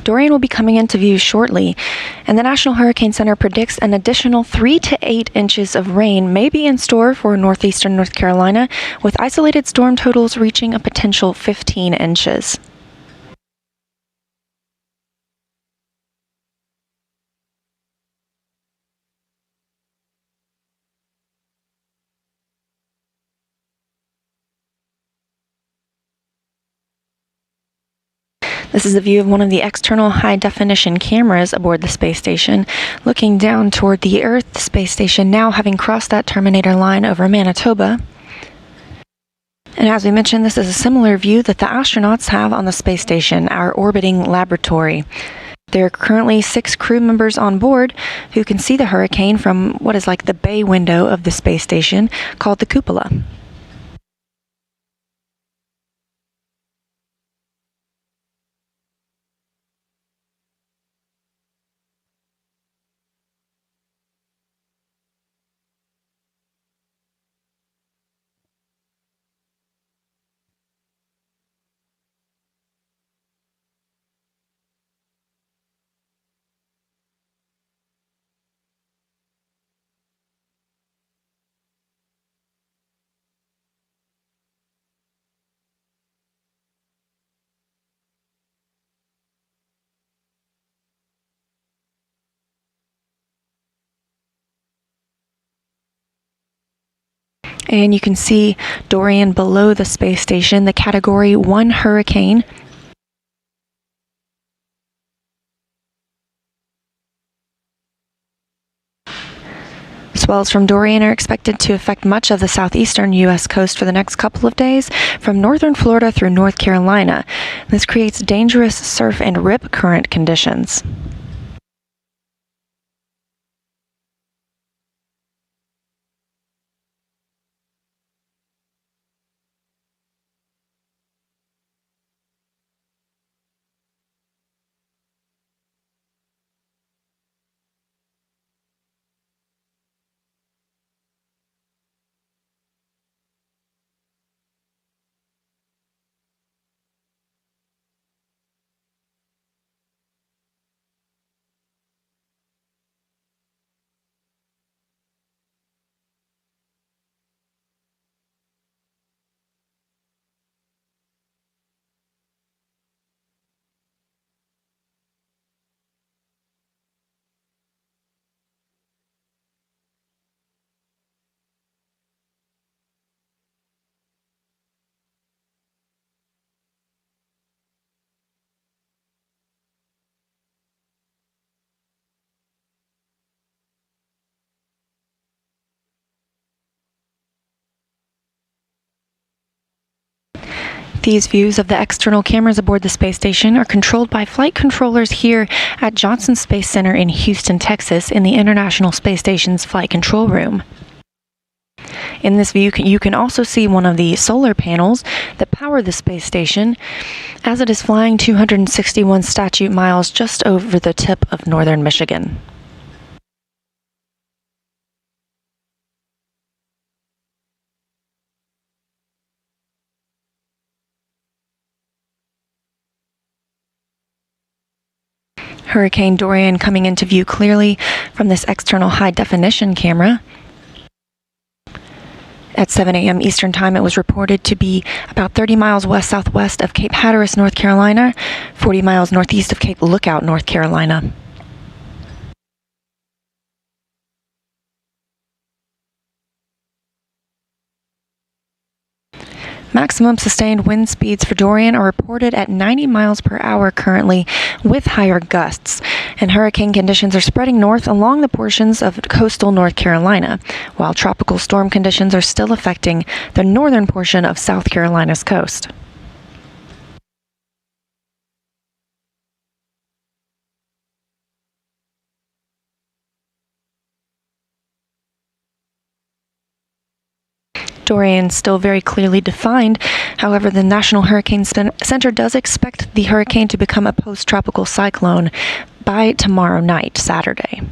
Dorian will be coming into view shortly, and the National Hurricane Center predicts an additional 3 to 8 inches of rain may be in store for northeastern North Carolina, with isolated storm totals reaching a potential 15 inches. This is a view of one of the external high-definition cameras aboard the space station, looking down toward the Earth. The space station now having crossed that terminator line over Manitoba. And as we mentioned, this is a similar view that the astronauts have on the space station, our orbiting laboratory. There are currently 6 crew members on board who can see the hurricane from what is like the bay window of the space station, called the cupola. And you can see Dorian below the space station, the Category 1 hurricane. Swells from Dorian are expected to affect much of the southeastern U.S. coast for the next couple of days, from northern Florida through North Carolina. This creates dangerous surf and rip current conditions. These views of the external cameras aboard the space station are controlled by flight controllers here at Johnson Space Center in Houston, Texas, in the International Space Station's flight control room. In this view, you can also see one of the solar panels that power the space station as it is flying 261 statute miles just over the tip of northern Michigan. Hurricane Dorian coming into view clearly from this external high-definition camera. At 7 a.m. Eastern Time, it was reported to be about 30 miles west-southwest of Cape Hatteras, North Carolina, 40 miles northeast of Cape Lookout, North Carolina. Maximum sustained wind speeds for Dorian are reported at 90 miles per hour currently, with higher gusts, and hurricane conditions are spreading north along the portions of coastal North Carolina, while tropical storm conditions are still affecting the northern portion of South Carolina's coast. Dorian still very clearly defined. However, the National Hurricane Center does expect the hurricane to become a post-tropical cyclone by tomorrow night, Saturday.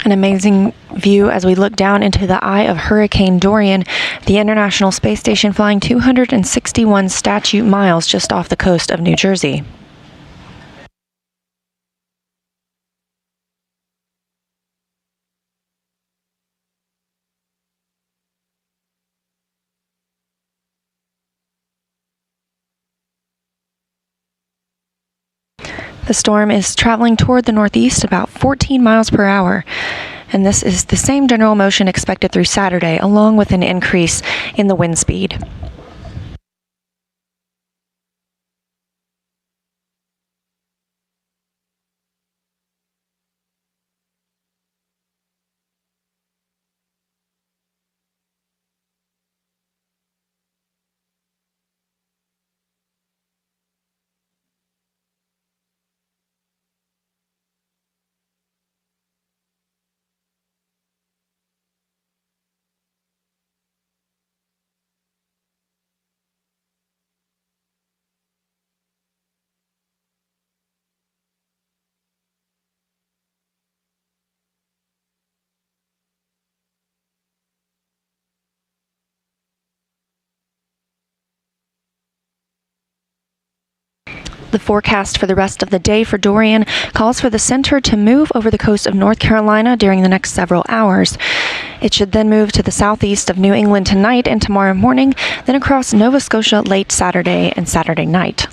An amazing view as we look down into the eye of Hurricane Dorian, the International Space Station flying 261 statute miles just off the coast of New Jersey. The storm is traveling toward the northeast about 14 miles per hour, and this is the same general motion expected through Saturday, along with an increase in the wind speed. The forecast for the rest of the day for Dorian calls for the center to move over the coast of North Carolina during the next several hours. It should then move to the southeast of New England tonight and tomorrow morning, then across Nova Scotia late Saturday and Saturday night.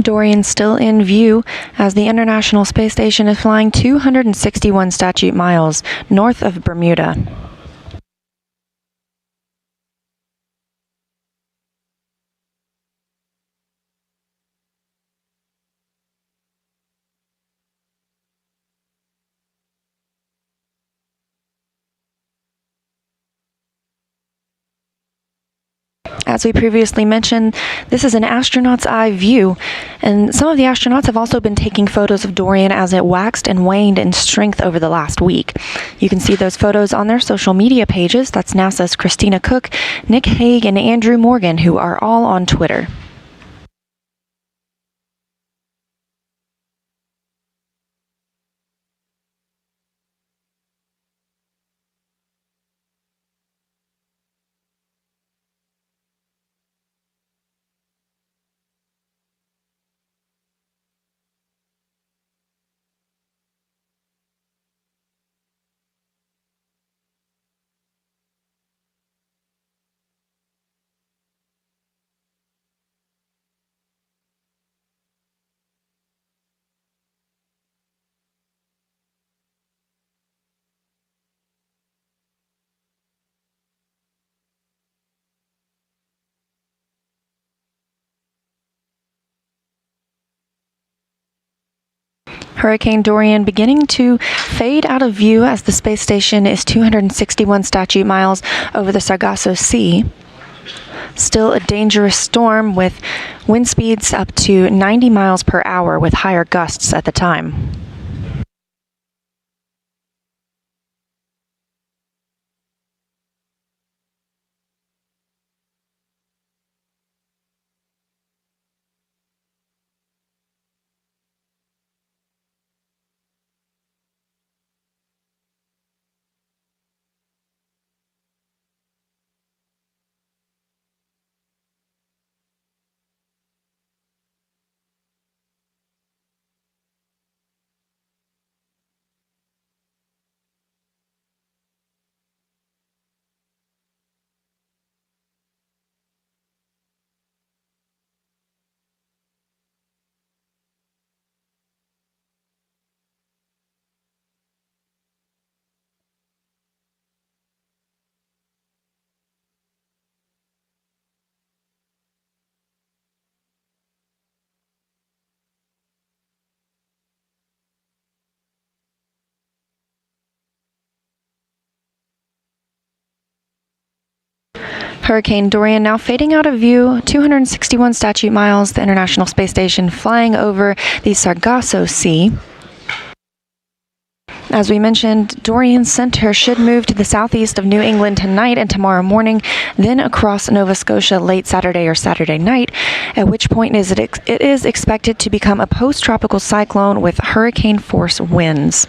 Dorian still in view as the International Space Station is flying 261 statute miles north of Bermuda. As we previously mentioned, this is an astronaut's eye view, and some of the astronauts have also been taking photos of Dorian as it waxed and waned in strength over the last week. You can see those photos on their social media pages. That's NASA's Christina Cook, Nick Hague, and Andrew Morgan, who are all on Twitter. Hurricane Dorian beginning to fade out of view as the space station is 261 statute miles over the Sargasso Sea. Still a dangerous storm with wind speeds up to 90 miles per hour with higher gusts at the time. Hurricane Dorian now fading out of view, 261 statute miles, the International Space Station flying over the Sargasso Sea. As we mentioned, Dorian's center should move to the southeast of New England tonight and tomorrow morning, then across Nova Scotia late Saturday or Saturday night, at which point it is expected to become a post-tropical cyclone with hurricane force winds.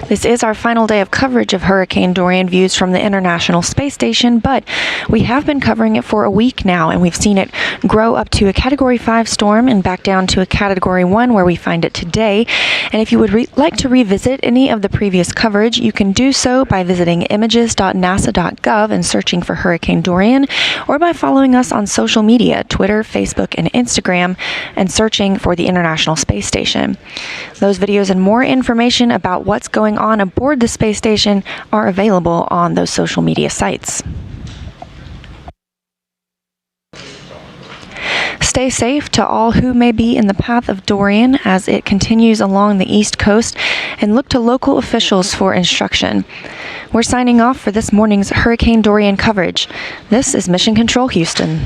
This is our final day of coverage of Hurricane Dorian views from the International Space Station, but we have been covering it for a week now, and we've seen it grow up to a Category 5 storm and back down to a Category 1 where we find it today. And if you would like to revisit any of the previous coverage, you can do so by visiting images.nasa.gov and searching for Hurricane Dorian, or by following us on social media, Twitter, Facebook, and Instagram, and searching for the International Space Station. Those videos and more information about what's going on aboard the space station are available on those social media sites. Stay safe to all who may be in the path of Dorian as it continues along the east coast, and look to local officials for instruction. We're signing off for this morning's Hurricane Dorian coverage. This is Mission Control Houston.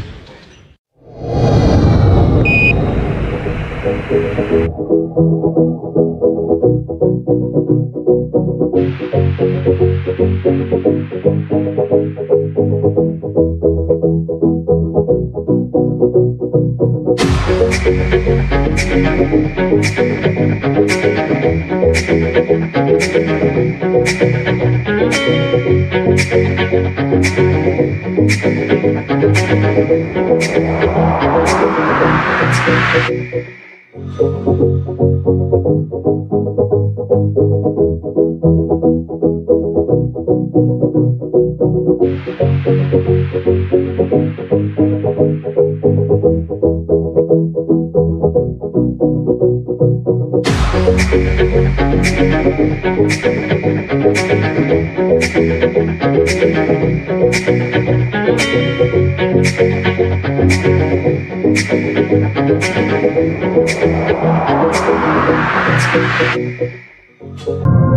Thank you.